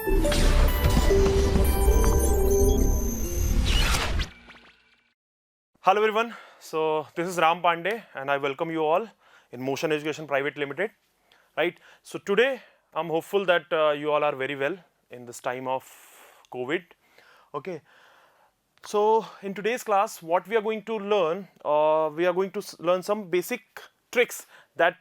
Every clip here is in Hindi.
Hello everyone, so this is Ram Pandey and I welcome you all in Motion Education Private Limited, right? So today I'm hopeful that you all are very well in this time of COVID, okay? So in today's class what we are going to learn, learn some basic tricks that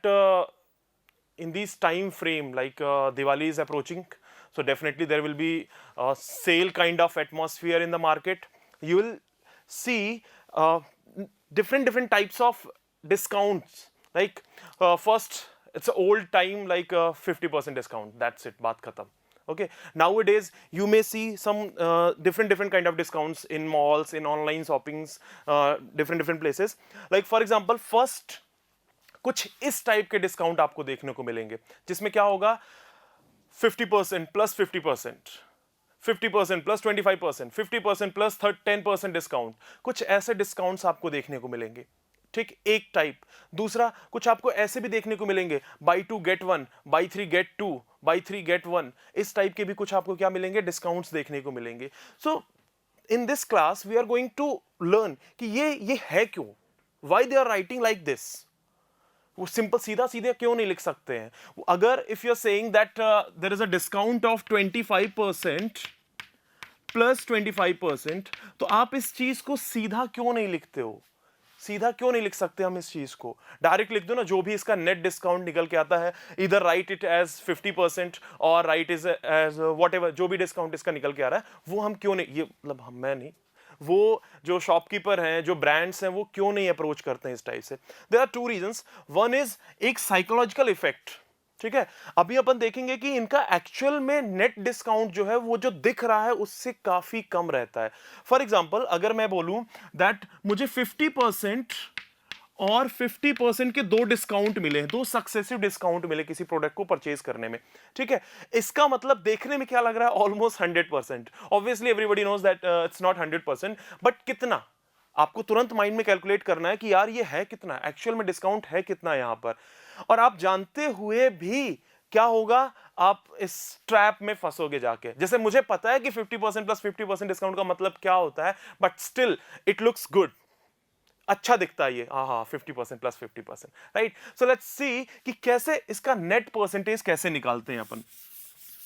in this time frame like Diwali is approaching, so definitely there will be a sale kind of atmosphere in the market. You will see different types of discounts, like first it's an old time like 50% discount, that's it, baat khatam. Okay, nowadays you may see some different kind of discounts in malls, in online shoppings, different places. Like for example, first कुछ इस टाइप के डिस्काउंट आपको देखने को मिलेंगे जिसमें क्या होगा 50% प्लस 50%, 50% प्लस 25%, 50% प्लस 10% डिस्काउंट, कुछ ऐसे डिस्काउंट्स आपको देखने को मिलेंगे, ठीक, एक टाइप। दूसरा, कुछ आपको ऐसे भी देखने को मिलेंगे buy 2 get 1, buy 3 get 2, buy 3 get 1, इस टाइप के भी कुछ आपको क्या मिलेंगे, डिस्काउंट्स देखने को मिलेंगे। So in this class we are going to learn कि ये है क्यों, why they are writing like this. वो सिंपल सीधा सीधे क्यों नहीं लिख सकते हैं? अगर if you are saying that there is a discount of 25% plus 25%, तो आप इस चीज को सीधा क्यों नहीं लिखते हो? सीधा क्यों नहीं लिख सकते हम इस चीज को? डायरेक्ट लिख दो ना, जो भी इसका नेट डिस्काउंट निकल के आता है, इधर राइट इट एज 50% और राइट इज एज व्हाटएवर, जो भी डिस्काउंट इसका निकल के आ रहा है वो हम क्यों नहीं, ये मतलब मैं नहीं, वो जो शॉपकीपर हैं, जो ब्रांड्स हैं, वो क्यों नहीं अप्रोच करते हैं इस टाइप से? There are two reasons. One is एक साइकोलॉजिकल इफेक्ट, ठीक है। अभी अपन देखेंगे कि इनका एक्चुअल में नेट डिस्काउंट जो है वो जो दिख रहा है उससे काफी कम रहता है। फॉर एग्जांपल, अगर मैं बोलूं दैट मुझे 50% और 50% के दो डिस्काउंट मिले, दो सक्सेसिव डिस्काउंट मिले किसी प्रोडक्ट को परचेज करने में, ठीक है, इसका मतलब देखने में क्या लग रहा है, almost 100%। Obviously everybody knows that it's not 100%, but कितना, आपको तुरंत माइंड में कैलकुलेट करना है कि यार ये है कितना, एक्चुअल में डिस्काउंट है कितना यहां पर। और आप जानते हुए भी क्या होगा, आप इस ट्रैप में फंसोगे जाके। जैसे मुझे पता है कि 50% प्लस 50% डिस्काउंट का मतलब क्या होता है, but still it looks good, अच्छा दिखता है ये, हाँ 50% plus 50%, right. So let's see कि कैसे इसका नेट परसेंटेज कैसे निकालते हैं अपन,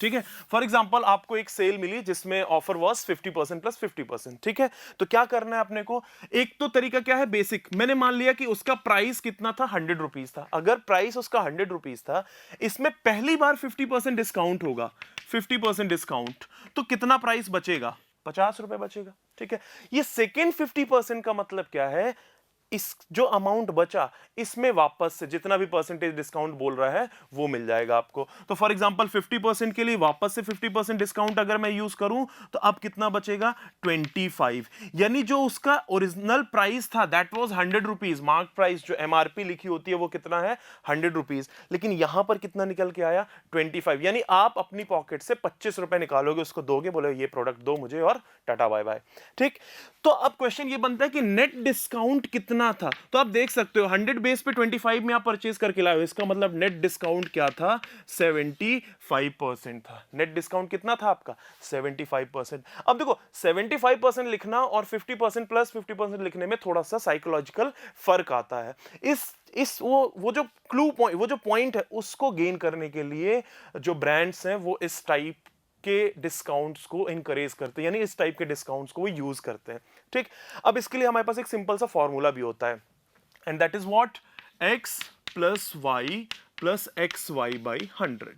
ठीक है। फॉर एग्जांपल, आपको एक सेल मिली जिसमें ऑफर वाज 50% प्लस 50%, ठीक है। तो क्या करना है अपने को, एक तो तरीका क्या है, बेसिक, मैंने मान लिया कि उसका प्राइस कितना था, 100 रुपीज था। अगर प्राइस उसका 100 रुपीज था, इसमें पहली बार 50% डिस्काउंट होगा, 50% डिस्काउंट, तो कितना प्राइस बचेगा, 50 रुपए बचेगा, ठीक है। ये सेकेंड 50% का मतलब क्या है, इस जो अमाउंट बचा इसमें वापस से जितना भी परसेंटेज डिस्काउंट बोल रहा है वो मिल जाएगा आपको। तो फॉर एग्जांपल 50% के लिए वापस से 50% डिस्काउंट अगर मैं यूज करूं तो अब कितना बचेगा, 25। यानी जो उसका ओरिजिनल प्राइस था that was 100 rupees, mark price जो एमआरपी लिखी होती है वो कितना है, 100 रुपीज, लेकिन यहां पर कितना निकल के आया, 25। यानी आप अपनी पॉकेट से 25 रुपए निकालोगे, उसको दोगे, बोले ये प्रोडक्ट दो मुझे और टाटा बाय बाय, ठीक। तो अब क्वेश्चन ये बनता है कि नेट डिस्काउंट कितना था। तो आप देख सकते हो 100 बेस पे 25 में आप परचेज करके लाए हो, इसका मतलब नेट डिस्काउंट क्या था, 75% था। नेट डिस्काउंट कितना था आपका, 75%। अब देखो 75% लिखना और 50% प्लस 50% लिखने में थोड़ा सा साइकोलॉजिकल फर्क आता है। इस वो जो क्लू पॉइंट, वो जो पॉइंट है, उसको गेन करने के लिए जो ब्रांड्स हैं वो इस टाइप के डिस्काउंट्स को इनकरेज करते हैं, यानी इस टाइप के डिस्काउंट्स को वो यूज करते हैं, ठीक। अब इसके लिए हमारे पास एक सिंपल सा फॉर्मूला भी होता है, and that is what, x plus y plus x y by 100,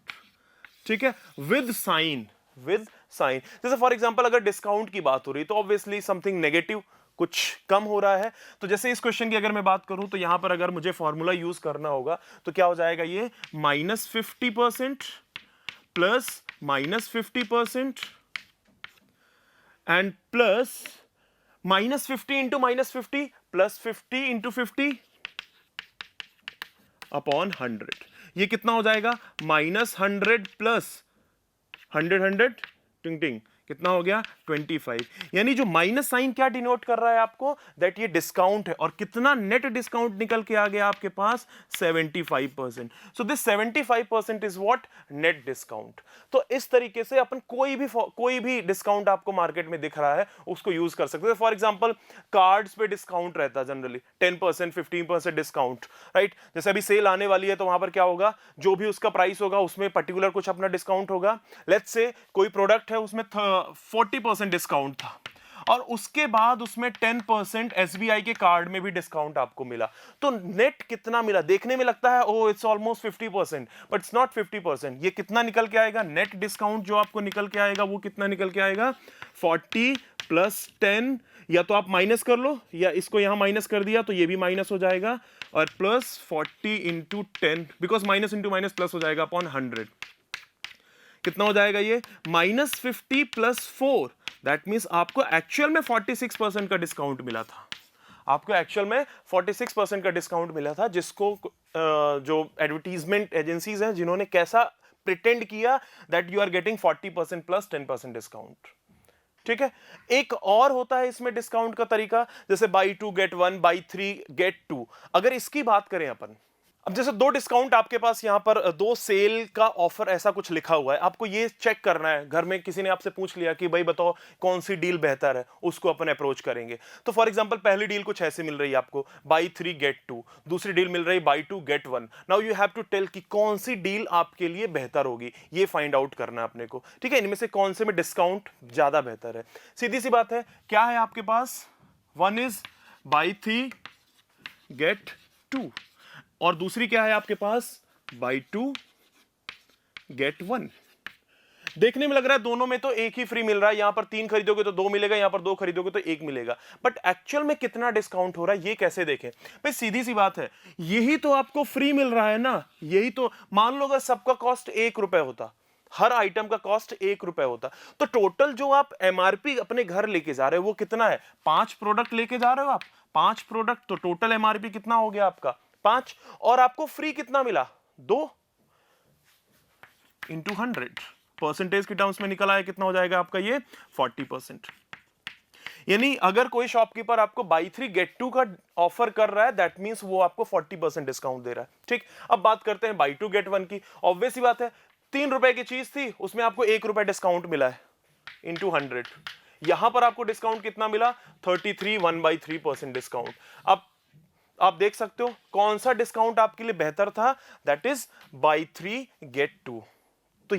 ठीक है, विद साइन, जैसे फॉर एग्जांपल अगर डिस्काउंट की बात हो रही तो ऑब्वियसली समथिंग नेगेटिव, कुछ कम हो रहा है। तो जैसे इस क्वेश्चन की अगर मैं बात करूं तो यहां पर अगर मुझे फॉर्मूला यूज करना होगा तो क्या हो जाएगा, ये -50% plus -50% and plus -50 into -50 plus 50 into 50 upon 100। ये कितना हो जाएगा, -100 प्लस 100 टिंग टिंग, कितना हो गया 25। यानी जो माइनस साइन क्या डिनोट कर रहा है आपको, दैट ये डिस्काउंट है। और कितना नेट डिस्काउंट निकल के आ गया आपके पास 75%। So this 75% is what net discount. तो इस तरीके से अपन कोई भी डिस्काउंट आपको मार्केट में दिख रहा है उसको यूज कर सकते हैं। फॉर एग्जांपल कार्ड्स पे डिस्काउंट रहता है जनरली 10% 15% डिस्काउंट, राइट। जैसे अभी सेल आने वाली है तो वहां पर क्या होगा, जो भी उसका प्राइस होगा उसमें पर्टिकुलर कुछ अपना डिस्काउंट होगा। लेट्स से कोई प्रोडक्ट है उसमें 40% डिस्काउंट था और उसके बाद उसमें 10% एसबीआई के कार्ड में भी डिस्काउंट आपको मिला, तो नेट कितना मिला देखने में लगता है oh it's almost 50%, but it's not 50%। ये कितना निकल के आएगा, नेट डिस्काउंट जो आपको निकल के आएगा वो कितना निकल के आएगा 40 प्लस 10, या तो आप माइनस कर लो या इसको यहां माइनस कर दिया तो ये भी माइनस हो जाएगा, और plus 40 into 10, because minus into minus plus हो जाएगा अपॉन 100। कितना हो जाएगा ये -50 प्लस 4, दैट मीन्स आपको एक्चुअल में 46% का डिस्काउंट मिला था। आपको एक्चुअल में 46% का डिस्काउंट मिला था, जिसको जो एडवर्टीजमेंट एजेंसीज हैं जिन्होंने कैसा प्रिटेंड किया that you are getting 40% plus 10% discount. ठीक है, एक और होता है इसमें डिस्काउंट का तरीका, जैसे बाई 2 गेट 1, बाई 3 गेट 2। अगर इसकी बात करें अपन, अब जैसे दो डिस्काउंट आपके पास यहां पर, दो सेल का ऑफर ऐसा कुछ लिखा हुआ है, आपको ये चेक करना है। घर में किसी ने आपसे पूछ लिया कि भाई बताओ कौन सी डील बेहतर है, उसको अपन अप्रोच करेंगे। तो फॉर एग्जांपल पहली डील कुछ ऐसे मिल रही है आपको, बाई 3 गेट 2, दूसरी डील मिल रही है buy 2 get 1। Now you have to tell कि कौन सी डील आपके लिए बेहतर होगी, ये फाइंड आउट करना है अपने को। ठीक है, इनमें से कौन से में डिस्काउंट ज्यादा बेहतर है। सीधी सी बात है, क्या है आपके पास, वन इज बाई 3 गेट 2 और दूसरी क्या है आपके पास, बाई 2 गेट 1। देखने में लग रहा है दोनों में तो एक ही फ्री मिल रहा है, यहां पर 3 खरीदोगे तो 2 मिलेगा, यहां पर 2 खरीदोगे तो 1 मिलेगा, बट एक्चुअल में कितना डिस्काउंट हो रहा है ये कैसे देखें भाई। सीधी सी बात है, यही तो आपको फ्री मिल रहा है ना, यही तो। मान लो अगर सबका कॉस्ट 1 रुपए होता, हर आइटम का कॉस्ट 1 रुपए होता, तो टोटल जो आप एमआरपी अपने घर लेके जा रहे हो वो कितना है, 5 प्रोडक्ट लेके जा रहे हो आप, 5 प्रोडक्ट, तो टोटल एमआरपी कितना हो गया आपका 5, और आपको फ्री कितना मिला 2 इंटू 100, परसेंटेज की टर्म्स में निकल आया कितना हो जाएगा आपका ये 40%। यानी अगर कोई शॉपकीपर आपको बाई 3 गेट 2 का ऑफर कर रहा है, दैट मींस वो आपको 40% डिस्काउंट दे रहा है। ठीक, अब बात करते हैं बाई 2 गेट 1 की। ऑब्वियस सी बात है, 3 रुपए की चीज थी, उसमें आपको 1 रुपए डिस्काउंट मिला है इंटू 100। यहां पर आपको डिस्काउंट कितना मिला 33, 1/3% डिस्काउंट। अब आप देख सकते हो कौन सा डिस्काउंट आपके लिए बेहतर था, दैट इज बाई 3 गेट 2। तो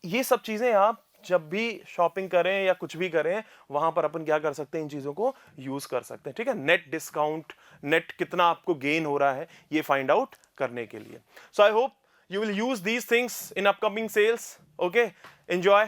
ये सब चीजें आप जब भी शॉपिंग करें या कुछ भी करें, वहां पर अपन क्या कर सकते हैं, इन चीजों को यूज कर सकते हैं। ठीक है, नेट डिस्काउंट, नेट कितना आपको गेन हो रहा है ये फाइंड आउट करने के लिए। So I hope you will use these things in upcoming sales. Okay, enjoy.